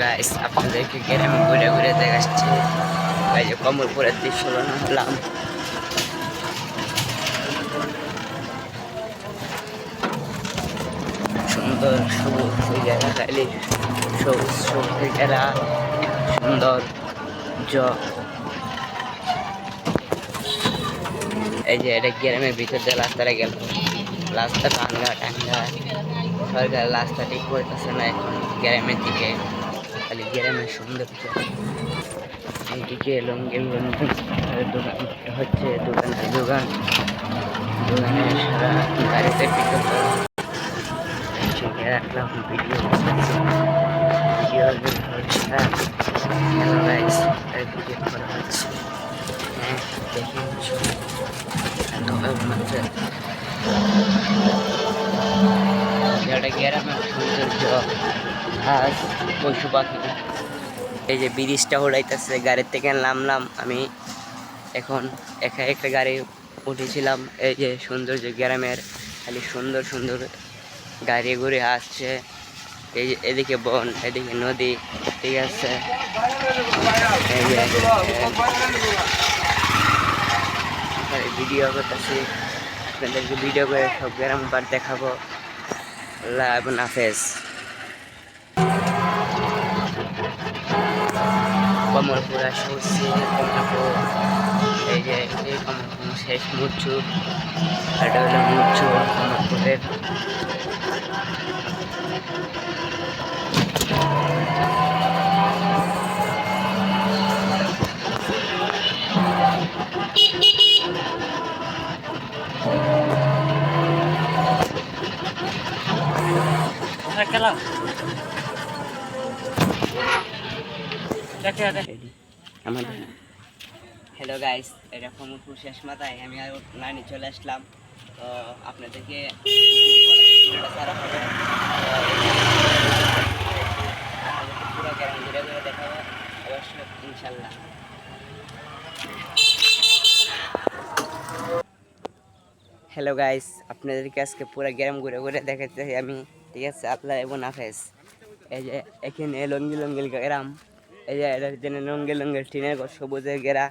Guys, আপনাদেরকে গ্রামে ঘুরে ঘুরে দেখাচ্ছি। এই যে কমলপুরের দৃশ্য বানালাম। সুন্দর সবুজ জায়গা, খালি সবুজ সবুজ ঘেরা সুন্দর এই যে এটা গ্রামের ভিতর দিয়ে রাস্তাটা গেল, রাস্তা টাঙ্গা টাঙ্গা। সরকার রাস্তা ঠিক করতেছে না এখন গ্রামের দিকে, খালি গ্রামের সৌন্দর্য। এইদিকে লঙ্গির দোকান হচ্ছে, দোকানে সারা গাড়িতে পিকআপ রাখলাম। ভিডিও ভিডিও করা হচ্ছে। হ্যাঁ, দেখেন গ্রামের সৌন্দর্য আজ পশু পাখি। এই যে ব্রিজটা উড়াইতেছে, গাড়ির থেকে নামলাম আমি। এখন একা একটা গাড়ি উঠেছিলাম। এই যে সৌন্দর্য গ্রামের, খালি সুন্দর সুন্দর গাড়ি ঘুরে আসছে। এই যে এদিকে বন, এদিকে নদী, ঠিক আছে। ভিডিও করতেছি, আপনাদেরকে ভিডিও করে সব গ্রাম পার দেখাবো। আল্লাহ এবং হাফেজ। কমলপুর আসছি, কমলপুর। এই যে কমলপুর শেষ মুচ্ছু, এটা হলো মুচ্ছু কমলপুরের। হ্যালো গাইস, এটা কমলপুর শেষ মাথায় আমি আর লাইনে চলে আসলাম। তো আপনাদেরকে পুরো গ্রাম ঘুরে ঘুরে দেখাবো অবশ্যই, ইনশাল্লাহ। হ্যালো গাইস, আপনাদেরকে আজকে পুরো গ্রাম ঘুরে ঘুরে দেখাতে আমি, ঠিক আছে। আল্লাহ এবং হাফেজ। এই যে এখানে লঙ্গি লঙ্গিল গ্রাম, এই যে এটা লঙ্গি লঙ্গিল টিনের ঘর, সবুজের ঘেরা।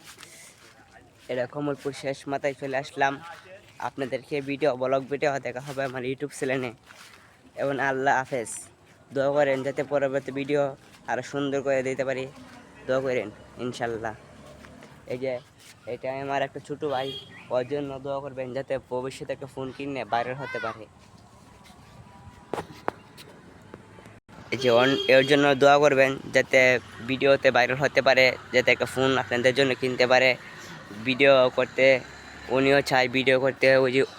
এটা কমলপুর শেষ মাথায় চলে আসলাম। আপনাদেরকে ব্লগ ভিডিও দেখা হবে আমার ইউটিউব চ্যানেলে। এবং আল্লাহ হাফেজ। দোয়া করেন যাতে পরবর্তী ভিডিও আরও সুন্দর করে দিতে পারি, দোয়া করেন ইনশাল্লাহ। এই যে এটা আমার একটা ছোটো ভাই, ওর জন্য দোয়া করবেন যাতে ভবিষ্যতে একটা ফোন কিনে ভাইরাল হতে পারে। এই যে এর জন্য দোয়া করবেন যাতে ভিডিওতে ভাইরাল হতে পারে, যাতে একটা ফোন আপনাদের জন্য কিনতে পারে। ভিডিও করতে উনিও চায়, ভিডিও করতে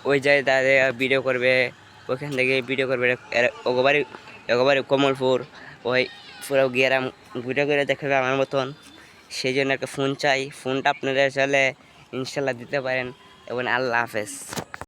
ওই জায়গায় দাঁড়িয়ে ভিডিও করবে, ওইখান থেকে ভিডিও করবে। একবারে কমলপুর ওই পুরো গ্রাম ঘুরে ঘুরে দেখাবে আমার মতন। সেই জন্য একটা ফোন চাই, ফোনটা আপনারা চাইলে ইনশাল্লাহ দিতে পারেন। এবং আল্লাহ হাফেজ।